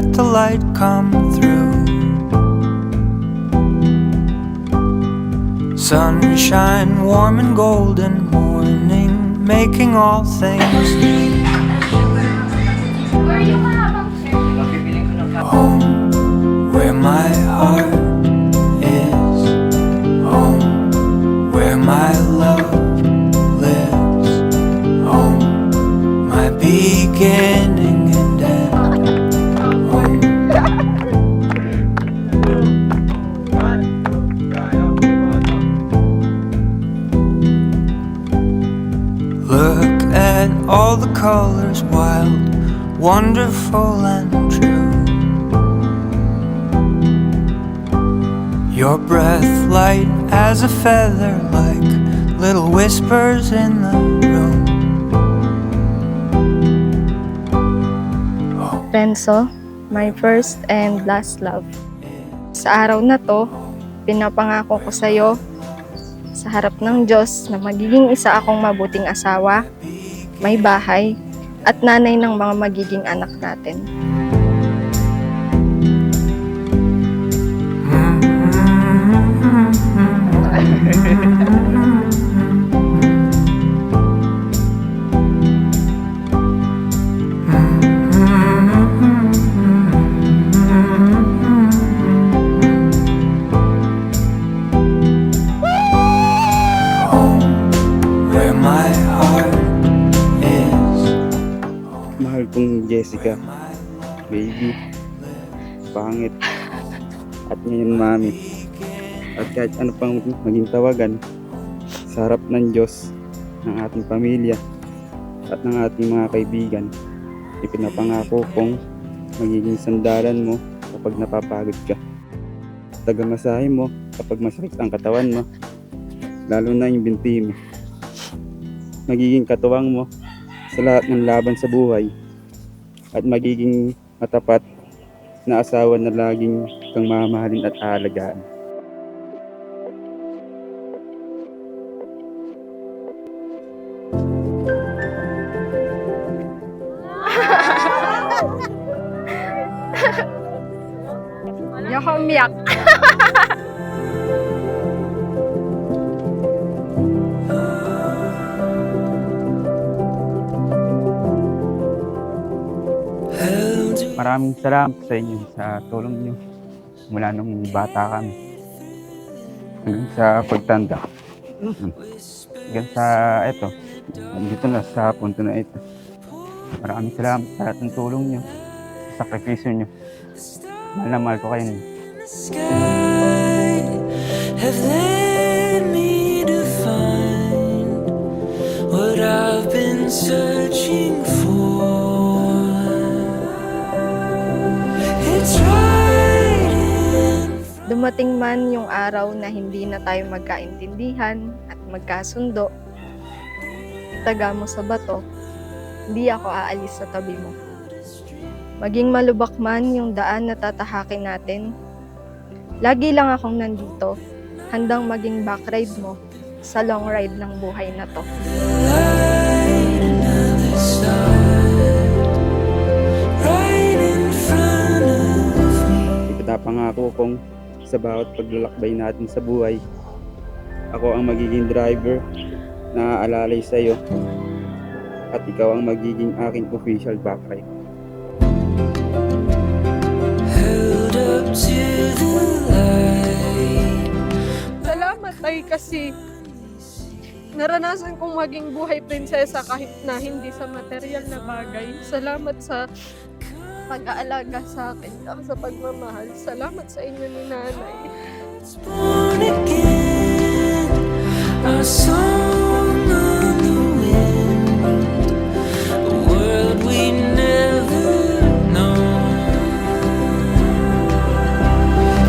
let the light come through. Sunshine, warm and golden morning, making all things new. Home, where my heart is. Home, where my love lives. Home, my beginning and end. Home. Look at all the colors, wild, wonderful and true. Your breath light as a feather, like little whispers in the room. Renzo, my first and last love. Sa araw na to, pinapangako ko sa'yo sa harap ng Diyos na magiging isa akong mabuting asawa, may bahay, at nanay ng mga magiging anak natin. Mahal kong Jessica, baby, pangit, at ngayon mami. At kahit ano pang maging tawagan, sa harap ng Diyos, ng ating pamilya, at ng ating mga kaibigan, ipinapangako kong magiging sandalan mo kapag napapagod ka. Tagamasahe mo kapag masakit ang katawan mo, lalo na yung binti mo. Magiging katuwang mo sa lahat ng laban sa buhay at magiging matapat na asawa na laging kang mamahalin at aalagaan. Hindi ako umiyak. Maraming salamat sa inyo sa tulong niyo mula nung bata kami hanggang sa pagtanda. Hanggang sa ito, dito na sa punto na ito. Maraming salamat sa lahat ng tulong niyo, sa sakripisyo niyo. Mahal na mahal ko kayo niyo. Have led me to find what I've been searching for. It's right in Dumating man yung araw na hindi na tayo magkaintindihan at magkasundo, taga mo sa bato, hindi ako aalis sa tabi mo. Maging malubak man yung daan na tatahakin natin, lagi lang akong nandito, handang maging backride mo sa long ride ng buhay na to. light, another star, right in front of me. Ipinapangako kong sa bawat paglalakbay natin sa buhay, ako ang magiging driver na aalalay sa iyo at ikaw ang magiging aking official backride. Held up to the light. Salamat ay kasi naranasan kong maging buhay prinsesa kahit na hindi sa material na bagay. Salamat sa pag-aalaga sa akin at sa pagmamahal. Salamat sa inyo ni Nanay. Born again, our song on the wind, a world we never known.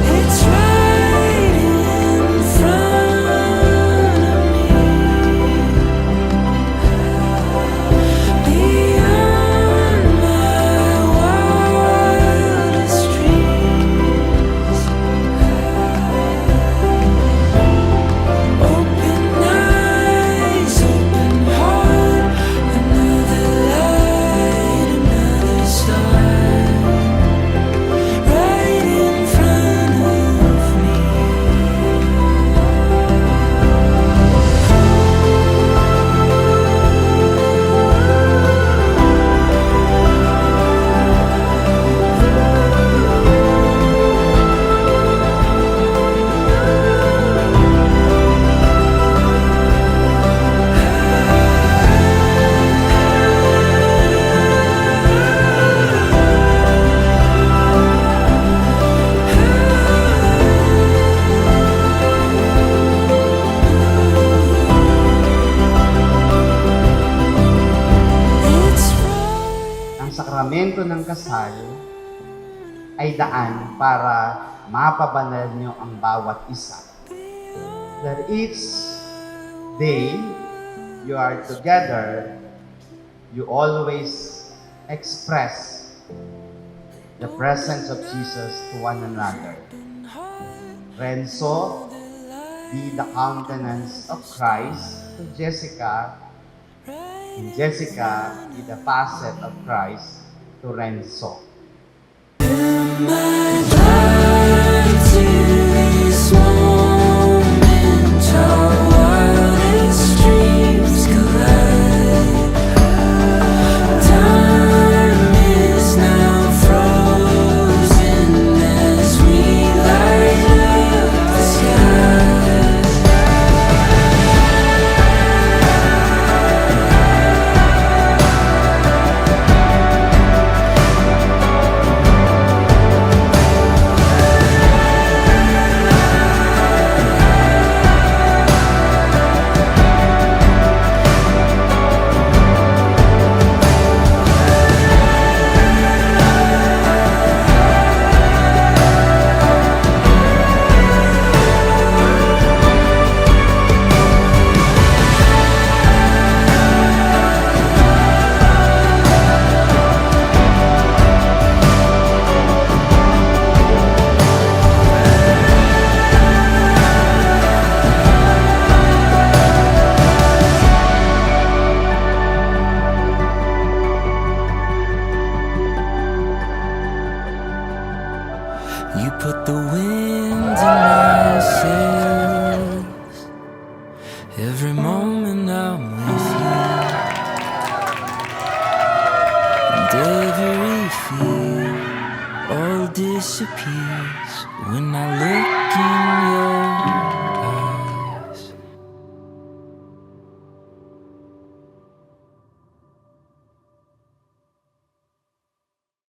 It's right in front of me, beyond my wildest dreams. Open pagkasal ay daan para mapabanal niyo ang bawat isa. That each day you are together, you always express the presence of Jesus to one another. Renzo, be the countenance of Christ to Jessica, and Jessica be the facet of Christ to Renzo. You put the wind in my sails. Every moment I'm with you, and every fear all disappears when I look